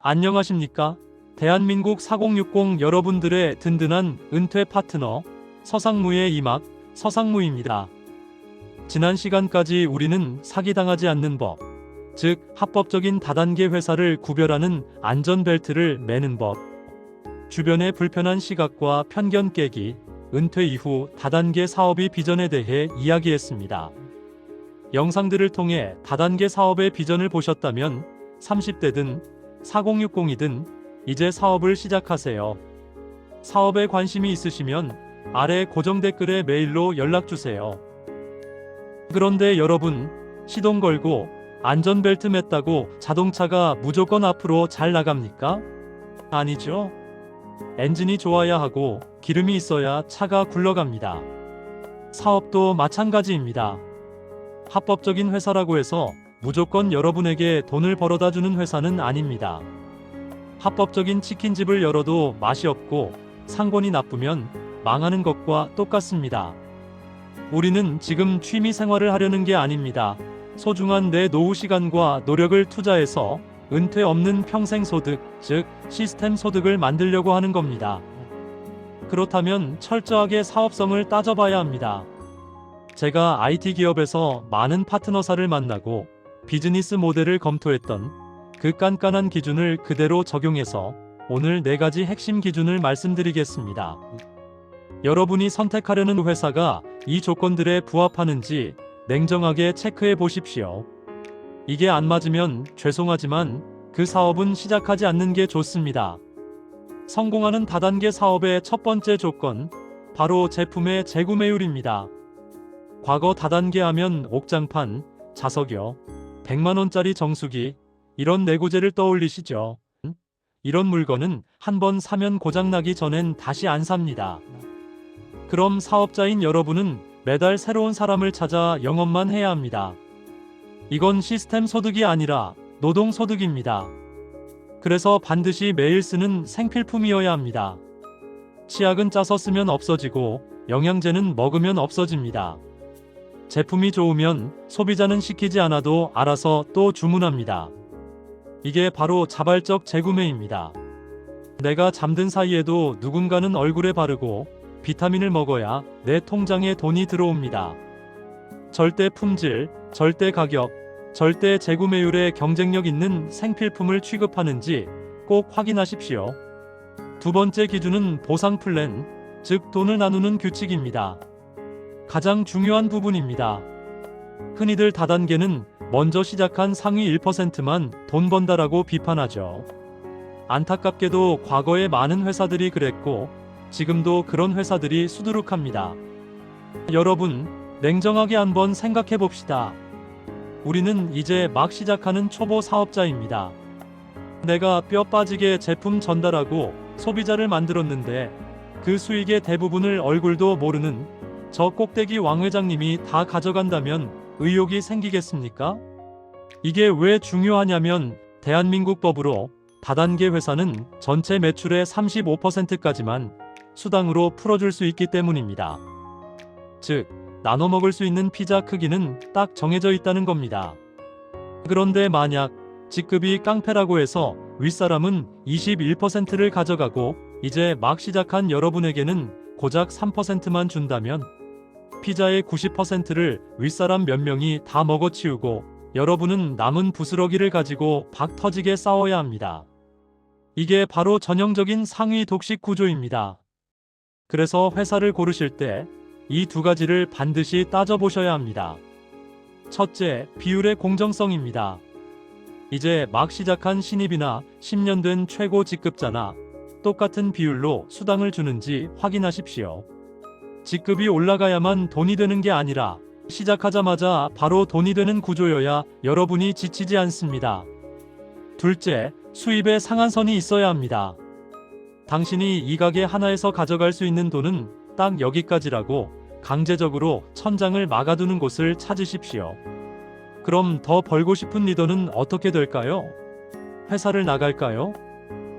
안녕하십니까? 대한민국 4060 여러분들의 든든한 은퇴 파트너 서상무의 이막 서상무입니다. 지난 시간까지 우리는 사기당하지 않는 법, 즉 합법적인 다단계 회사를 구별하는 안전벨트를 매는 법, 주변의 불편한 시각과 편견 깨기, 은퇴 이후 다단계 사업의 비전에 대해 이야기했습니다. 영상들을 통해 다단계 사업의 비전을 보셨다면 30대든 4060이든 이제 사업을 시작하세요. 사업에 관심이 있으시면 아래 고정 댓글에 메일로 연락주세요. 그런데 여러분, 시동 걸고 안전벨트 맸다고 자동차가 무조건 앞으로 잘 나갑니까? 아니죠. 엔진이 좋아야 하고 기름이 있어야 차가 굴러갑니다. 사업도 마찬가지입니다. 합법적인 회사라고 해서 무조건 여러분에게 돈을 벌어다 주는 회사는 아닙니다. 합법적인 치킨집을 열어도 맛이 없고 상권이 나쁘면 망하는 것과 똑같습니다. 우리는 지금 취미 생활을 하려는 게 아닙니다. 소중한 내 노후 시간과 노력을 투자해서 은퇴 없는 평생 소득, 즉 시스템 소득을 만들려고 하는 겁니다. 그렇다면 철저하게 사업성을 따져봐야 합니다. 제가 IT 기업에서 많은 파트너사를 만나고 비즈니스 모델을 검토했던 그 깐깐한 기준을 그대로 적용해서 오늘 4가지 핵심 기준을 말씀드리겠습니다. 여러분이 선택하려는 회사가 이 조건들에 부합하는지 냉정하게 체크해 보십시오. 이게 안 맞으면 죄송하지만 그 사업은 시작하지 않는 게 좋습니다. 성공하는 다단계 사업의 첫 번째 조건, 바로 제품의 재구매율입니다. 과거 다단계 하면 옥장판, 자석여, 100만원짜리 정수기, 이런 내구재를 떠올리시죠? 이런 물건은 한번 사면 고장나기 전엔 다시 안 삽니다. 그럼 사업자인 여러분은 매달 새로운 사람을 찾아 영업만 해야 합니다. 이건 시스템 소득이 아니라 노동 소득입니다. 그래서 반드시 매일 쓰는 생필품이어야 합니다. 치약은 짜서 쓰면 없어지고 영양제는 먹으면 없어집니다. 제품이 좋으면 소비자는 시키지 않아도 알아서 또 주문합니다. 이게 바로 자발적 재구매입니다. 내가 잠든 사이에도 누군가는 얼굴에 바르고 비타민을 먹어야 내 통장에 돈이 들어옵니다. 절대 품질, 절대 가격, 절대 재구매율에 경쟁력 있는 생필품을 취급하는지 꼭 확인하십시오. 두 번째 기준은 보상 플랜, 즉 돈을 나누는 규칙입니다. 가장 중요한 부분입니다. 흔히들 다단계는 먼저 시작한 상위 1%만 돈 번다라고 비판하죠. 안타깝게도 과거에 많은 회사들이 그랬고 지금도 그런 회사들이 수두룩합니다. 여러분, 냉정하게 한번 생각해 봅시다. 우리는 이제 막 시작하는 초보 사업자입니다. 내가 뼈 빠지게 제품 전달하고 소비자를 만들었는데 그 수익의 대부분을 얼굴도 모르는 저 꼭대기 왕 회장님이 다 가져간다면 의욕이 생기겠습니까? 이게 왜 중요하냐면 대한민국 법으로 다단계 회사는 전체 매출의 35%까지만 수당으로 풀어줄 수 있기 때문입니다. 즉, 나눠 먹을 수 있는 피자 크기는 딱 정해져 있다는 겁니다. 그런데 만약 직급이 깡패라고 해서 윗사람은 21%를 가져가고 이제 막 시작한 여러분에게는 고작 3%만 준다면 피자의 90%를 윗사람 몇 명이 다 먹어치우고 여러분은 남은 부스러기를 가지고 박 터지게 싸워야 합니다. 이게 바로 전형적인 상위 독식 구조입니다. 그래서 회사를 고르실 때 이 2가지를 반드시 따져보셔야 합니다. 첫째, 비율의 공정성입니다. 이제 막 시작한 신입이나 10년 된 최고 직급자나 똑같은 비율로 수당을 주는지 확인하십시오. 직급이 올라가야만 돈이 되는 게 아니라 시작하자마자 바로 돈이 되는 구조여야 여러분이 지치지 않습니다. 둘째, 수입의 상한선이 있어야 합니다. 당신이 이 가게 하나에서 가져갈 수 있는 돈은 딱 여기까지라고 강제적으로 천장을 막아두는 곳을 찾으십시오. 그럼 더 벌고 싶은 리더는 어떻게 될까요? 회사를 나갈까요?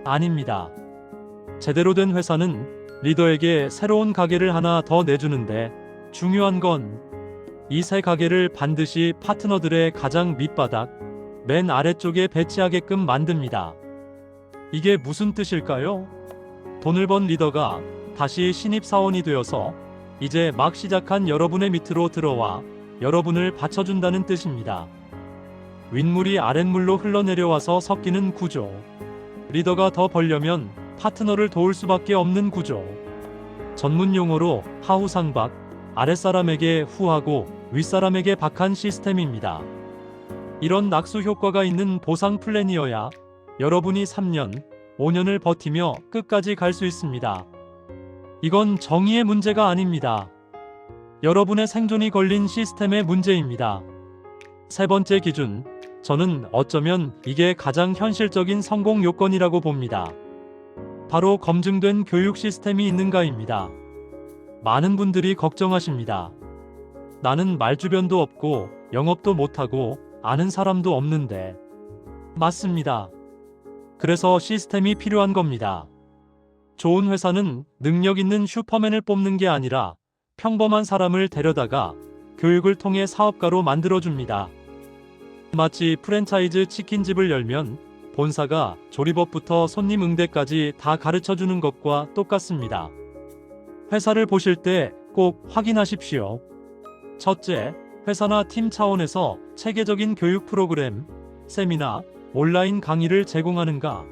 아닙니다. 제대로 된 회사는 리더에게 새로운 가게를 하나 더 내주는데 중요한 건 이 새 가게를 반드시 파트너들의 가장 밑바닥, 맨 아래쪽에 배치하게끔 만듭니다. 이게 무슨 뜻일까요? 돈을 번 리더가 다시 신입사원이 되어서 이제 막 시작한 여러분의 밑으로 들어와 여러분을 받쳐준다는 뜻입니다. 윗물이 아랫물로 흘러내려와서 섞이는 구조. 리더가 더 벌려면 파트너를 도울 수밖에 없는 구조. 전문 용어로 하우상박, 아랫사람에게 후하고 윗사람에게 박한 시스템입니다. 이런 낙수 효과가 있는 보상 플랜이어야 여러분이 3년, 5년을 버티며 끝까지 갈 수 있습니다. 이건 정의의 문제가 아닙니다. 여러분의 생존이 걸린 시스템의 문제입니다. 세 번째 기준, 저는 어쩌면 이게 가장 현실적인 성공 요건이라고 봅니다. 바로 검증된 교육 시스템이 있는가입니다. 많은 분들이 걱정하십니다. 나는 말주변도 없고 영업도 못하고 아는 사람도 없는데. 맞습니다. 그래서 시스템이 필요한 겁니다. 좋은 회사는 능력 있는 슈퍼맨을 뽑는 게 아니라 평범한 사람을 데려다가 교육을 통해 사업가로 만들어줍니다. 마치 프랜차이즈 치킨집을 열면 본사가 조리법부터 손님 응대까지 다 가르쳐주는 것과 똑같습니다. 회사를 보실 때 꼭 확인하십시오. 첫째, 회사나 팀 차원에서 체계적인 교육 프로그램, 세미나, 온라인 강의를 제공하는가?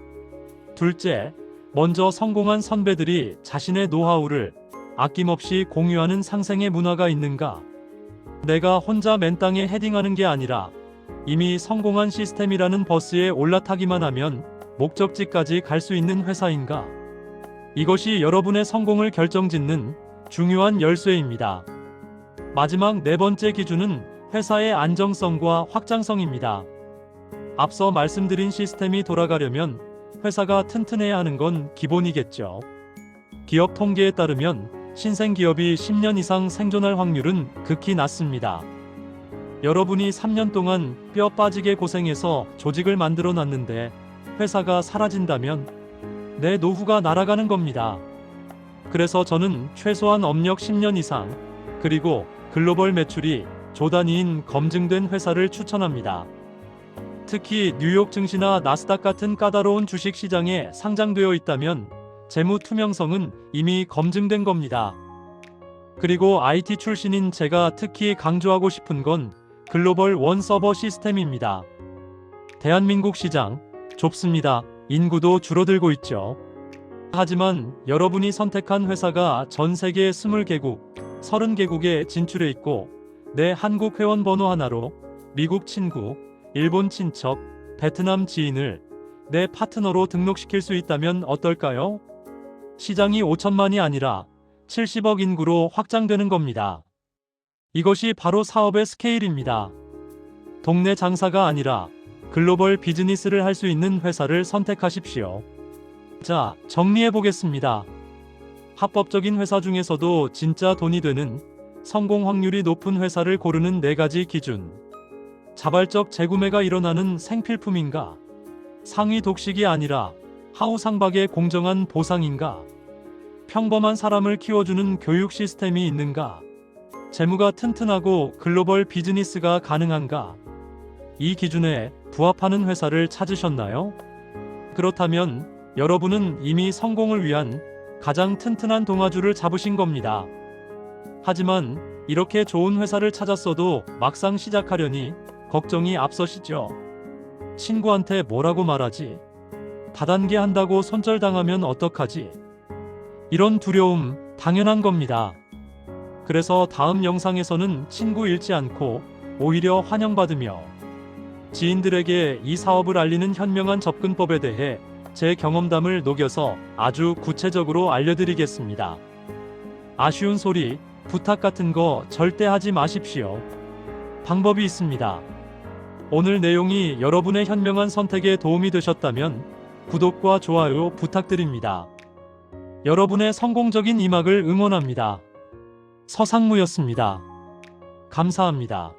둘째, 먼저 성공한 선배들이 자신의 노하우를 아낌없이 공유하는 상생의 문화가 있는가? 내가 혼자 맨 땅에 헤딩하는 게 아니라 이미 성공한 시스템이라는 버스에 올라타기만 하면 목적지까지 갈 수 있는 회사인가? 이것이 여러분의 성공을 결정짓는 중요한 열쇠입니다. 마지막 네 번째 기준은 회사의 안정성과 확장성입니다. 앞서 말씀드린 시스템이 돌아가려면 회사가 튼튼해야 하는 건 기본이겠죠. 기업 통계에 따르면 신생기업이 10년 이상 생존할 확률은 극히 낮습니다. 여러분이 3년 동안 뼈 빠지게 고생해서 조직을 만들어 놨는데 회사가 사라진다면 내 노후가 날아가는 겁니다. 그래서 저는 최소한 업력 10년 이상, 그리고 글로벌 매출이 조 단위인 검증된 회사를 추천합니다. 특히 뉴욕 증시나 나스닥 같은 까다로운 주식 시장에 상장되어 있다면 재무 투명성은 이미 검증된 겁니다. 그리고 IT 출신인 제가 특히 강조하고 싶은 건 글로벌 원 서버 시스템입니다. 대한민국 시장 좁습니다. 인구도 줄어들고 있죠. 하지만 여러분이 선택한 회사가 전 세계 20개국, 30개국에 진출해 있고 내 한국 회원 번호 하나로 미국 친구, 일본 친척, 베트남 지인을 내 파트너로 등록시킬 수 있다면 어떨까요? 시장이 5천만이 아니라 70억 인구로 확장되는 겁니다. 이것이 바로 사업의 스케일입니다. 동네 장사가 아니라 글로벌 비즈니스를 할 수 있는 회사를 선택하십시오. 자, 정리해 보겠습니다. 합법적인 회사 중에서도 진짜 돈이 되는 성공 확률이 높은 회사를 고르는 4가지 기준. 자발적 재구매가 일어나는 생필품인가? 상위 독식이 아니라 하우상박의 공정한 보상인가? 평범한 사람을 키워주는 교육 시스템이 있는가? 재무가 튼튼하고 글로벌 비즈니스가 가능한가? 이 기준에 부합하는 회사를 찾으셨나요? 그렇다면 여러분은 이미 성공을 위한 가장 튼튼한 동아줄을 잡으신 겁니다. 하지만 이렇게 좋은 회사를 찾았어도 막상 시작하려니 걱정이 앞서시죠. 친구한테 뭐라고 말하지? 다단계 한다고 손절당하면 어떡하지? 이런 두려움 당연한 겁니다. 그래서 다음 영상에서는 친구 잃지 않고 오히려 환영받으며 지인들에게 이 사업을 알리는 현명한 접근법에 대해 제 경험담을 녹여서 아주 구체적으로 알려드리겠습니다. 아쉬운 소리, 부탁 같은 거 절대 하지 마십시오. 방법이 있습니다. 오늘 내용이 여러분의 현명한 선택에 도움이 되셨다면 구독과 좋아요 부탁드립니다. 여러분의 성공적인 이막을 응원합니다. 서상무였습니다. 감사합니다.